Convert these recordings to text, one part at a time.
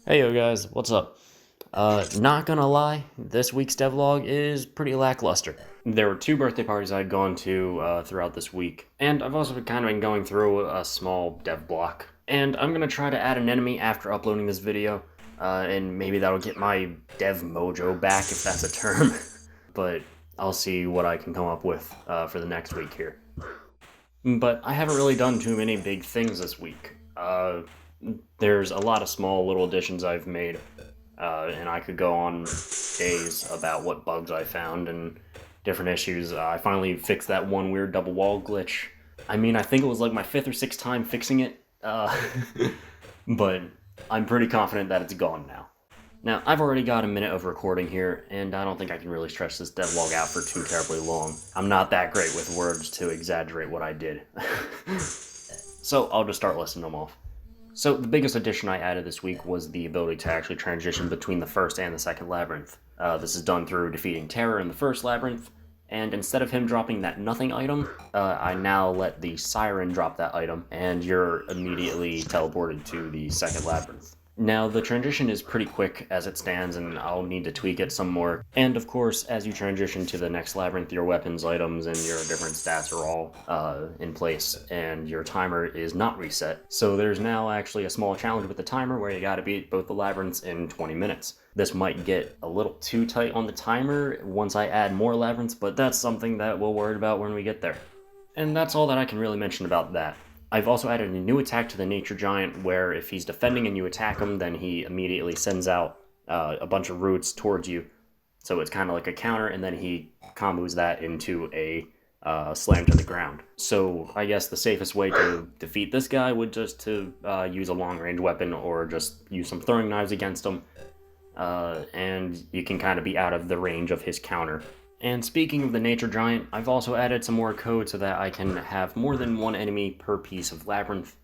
Hey yo guys, what's up? Not gonna lie, this week's devlog is pretty lackluster. There were two birthday parties I'd gone to throughout this week, and I've also kind of been going through a small dev block. And I'm gonna try to add an enemy after uploading this video, and maybe that'll get my dev mojo back, if that's a term. But I'll see what I can come up with for the next week here. But I haven't really done too many big things this week. There's a lot of small little additions I've made, and I could go on days about what bugs I found and different issues. I finally fixed that one weird double wall glitch. I mean, I think it was like my fifth or sixth time fixing it, but I'm pretty confident that it's gone now. Now, I've already got a minute of recording here, and I don't think I can really stretch this devlog out for too terribly long. I'm not that great with words to exaggerate what I did. So I'll just start listing them off. So the biggest addition I added this week was the ability to actually transition between the first and the second labyrinth. This is done through defeating Terror in the first labyrinth, and instead of him dropping that nothing item, I now let the Siren drop that item, and you're immediately teleported to the second labyrinth. Now, the transition is pretty quick as it stands, and I'll need to tweak it some more. And of course, as you transition to the next labyrinth, your weapons, items, and your different stats are all in place, and your timer is not reset. So there's now actually a small challenge with the timer where you gotta beat both the labyrinths in 20 minutes. This might get a little too tight on the timer once I add more labyrinths, but that's something that we'll worry about when we get there. And that's all that I can really mention about that. I've also added a new attack to the Nature Giant where if he's defending and you attack him, then he immediately sends out a bunch of roots towards you. So it's kind of like a counter, and then he combos that into a slam to the ground. So I guess the safest way to defeat this guy would just to use a long-range weapon or just use some throwing knives against him. And you can kind of be out of the range of his counter. And speaking of the Nature Giant, I've also added some more code so that I can have more than one enemy per piece of labyrinth,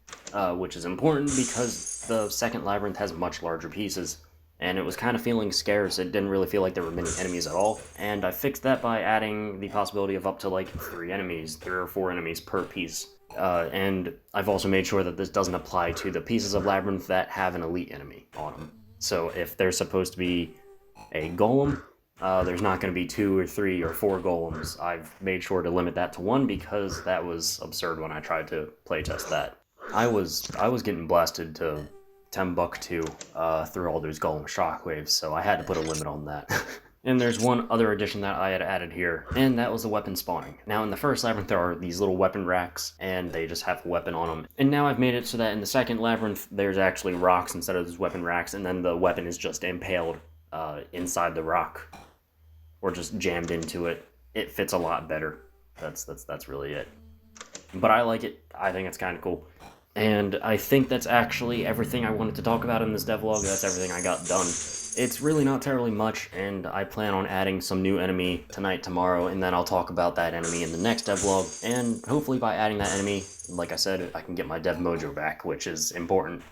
which is important because the second labyrinth has much larger pieces, and it was kind of feeling scarce. It didn't really feel like there were many enemies at all, and I fixed that by adding the possibility of up to like 3 or 4 enemies per piece. And I've also made sure that this doesn't apply to the pieces of labyrinth that have an elite enemy on them. So if there's supposed to be a golem, there's not going to be 2 or 3 or 4 golems. I've made sure to limit that to 1 because that was absurd when I tried to playtest that. I was getting blasted to Timbuktu through all those golem shockwaves, so I had to put a limit on that. And there's one other addition that I had added here, and that was the weapon spawning. Now in the first labyrinth there are these little weapon racks, and they just have a weapon on them. And now I've made it so that in the second labyrinth there's actually rocks instead of those weapon racks, and then the weapon is just impaled inside the rock, or just jammed into it. It fits a lot better. That's really it. But I like it. I think it's kind of cool. And I think that's actually everything I wanted to talk about in this devlog. That's everything I got done. It's really not terribly much, and I plan on adding some new enemy tonight, tomorrow, and then I'll talk about that enemy in the next devlog. And hopefully by adding that enemy, like I said, I can get my dev mojo back, which is important.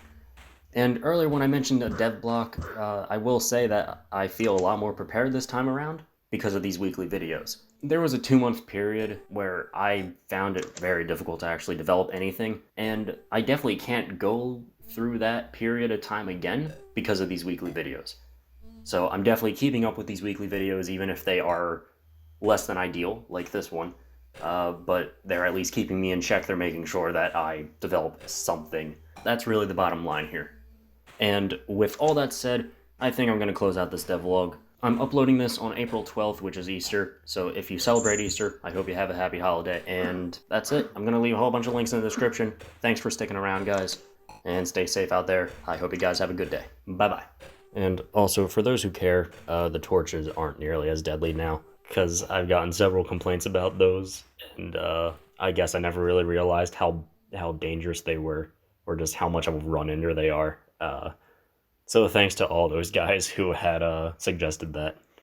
And earlier when I mentioned a dev block, I will say that I feel a lot more prepared this time around because of these weekly videos. There was a 2-month period where I found it very difficult to actually develop anything, and I definitely can't go through that period of time again because of these weekly videos. So I'm definitely keeping up with these weekly videos, even if they are less than ideal, like this one. But they're at least keeping me in check. They're making sure that I develop something. That's really the bottom line here. And with all that said, I think I'm going to close out this devlog. I'm uploading this on April 12th, which is Easter, so if you celebrate Easter, I hope you have a happy holiday, and that's it. I'm going to leave a whole bunch of links in the description. Thanks for sticking around, guys, and stay safe out there. I hope you guys have a good day. Bye-bye. And also, for those who care, the torches aren't nearly as deadly now, because I've gotten several complaints about those, and I guess I never really realized how dangerous they were, or just how much of a run-ender they are. So thanks to all those guys who had suggested that.